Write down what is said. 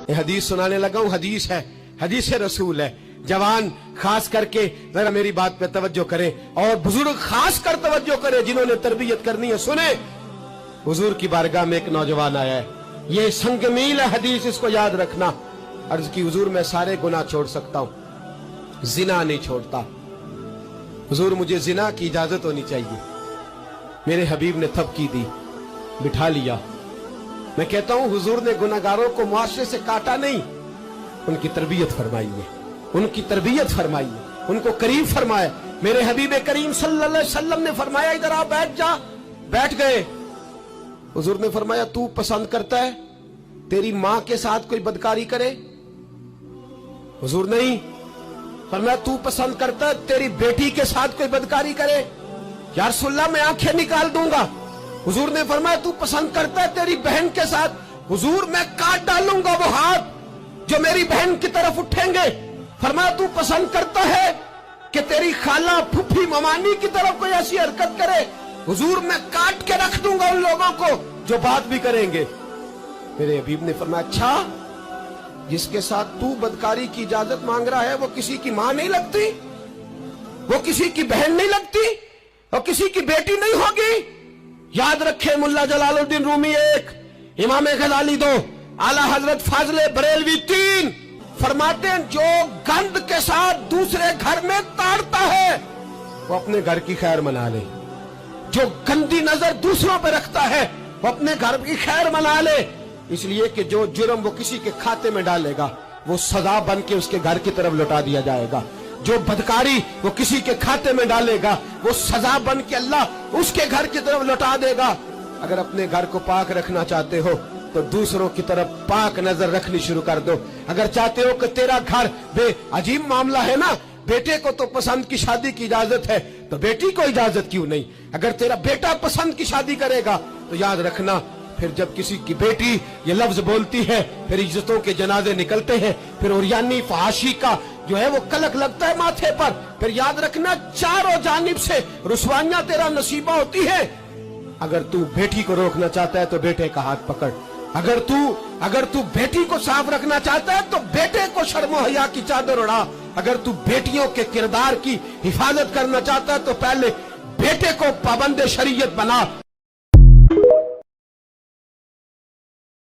हदीस सुनाने लगा हूं, हदीस है, हदीस रसूल है। जवान खास करके जरा मेरी बात पे तवज्जो करें और बुजुर्ग खास कर तवज्जो करें जिन्होंने तरबियत करनी है। सुने, हुजूर की बारगाह में एक नौजवान आया है, ये संगमील है हदीस, इसको याद रखना। अर्ज की, हुजूर मैं सारे गुनाह छोड़ सकता हूं, जिना नहीं छोड़ता। हुजूर मुझे जिना की इजाजत होनी चाहिए। मेरे हबीब ने थपकी दी, बिठा लिया। मैं कहता हूं हुजूर ने गुनाहगारों को मुआशरे से काटा नहीं, उनकी तरबियत फरमाई है, उनकी तरबियत फरमाई है, उनको करीब फरमाया। मेरे हबीब करीम सल्लल्लाहु अलैहि वसल्लम ने फरमाया इधर आ, बैठ जा। बैठ गए। हुजूर ने फरमाया तू पसंद करता है तेरी मां के साथ कोई बदकारी करे? हुजूर नहीं। फरमाया तू पसंद करता है तेरी बेटी के साथ कोई बदकारी करे? या रसूलल्लाह मैं आंखें निकाल दूंगा। हुजूर ने फरमाया तू पसंद करता है तेरी बहन के साथ? हुजूर मैं काट डालूंगा वो हाथ जो मेरी बहन की तरफ उठेंगे। फरमाया तू पसंद करता है कि तेरी खाला फुफी ममानी की तरफ कोई ऐसी हरकत करे? हुजूर मैं काट के रख दूंगा उन लोगों को जो बात भी करेंगे। मेरे हबीब ने फरमाया अच्छा, जिसके साथ तू बदकारी की इजाजत मांग रहा है वो किसी की मां नहीं लगती, वो किसी की बहन नहीं लगती, वो किसी की बेटी नहीं होगी? याद रखे, मुल्ला जलालुद्दीन रूमी 1, इमाम गजाली 2, आला हजरत फाजले बरेलवी 3 फरमाते हैं जो गंद के साथ दूसरे घर में ताड़ता है वो अपने घर की खैर मना ले। जो गंदी नजर दूसरों पर रखता है वो अपने घर की खैर मना ले। इसलिए कि जो जुर्म वो किसी के खाते में डालेगा वो सजा बन के उसके घर की तरफ लौटा दिया जाएगा। जो बदकारी वो किसी के खाते में डालेगा वो सजा बन के अल्लाह उसके घर की तरफ लौटा देगा। अगर अपने घर को पाक रखना चाहते हो तो दूसरों की तरफ पाक नजर रखनी शुरू कर दो। अगर चाहते हो कि तेरा घर अजीब मामला है ना, बेटे को तो पसंद की शादी की इजाजत है तो बेटी को इजाजत क्यों नहीं? अगर तेरा बेटा पसंद की शादी करेगा तो याद रखना फिर जब किसी की बेटी ये लफ्ज बोलती है फिर इज्जतों के जनाजे निकलते हैं, फिर उरियानी फहाशी का जो है वो कलक लगता है माथे पर। फिर याद रखना चारों जानिब से रुसवाइयां तेरा नसीबा होती है। अगर तू बेटी को रोकना चाहता है तो बेटे का हाथ पकड़। अगर तू बेटी को साफ रखना चाहता है तो बेटे को शर्मो हया की चादर उड़ा। अगर तू बेटियों के किरदार की हिफाजत करना चाहता है तो पहले बेटे को पाबंद शरीयत बना।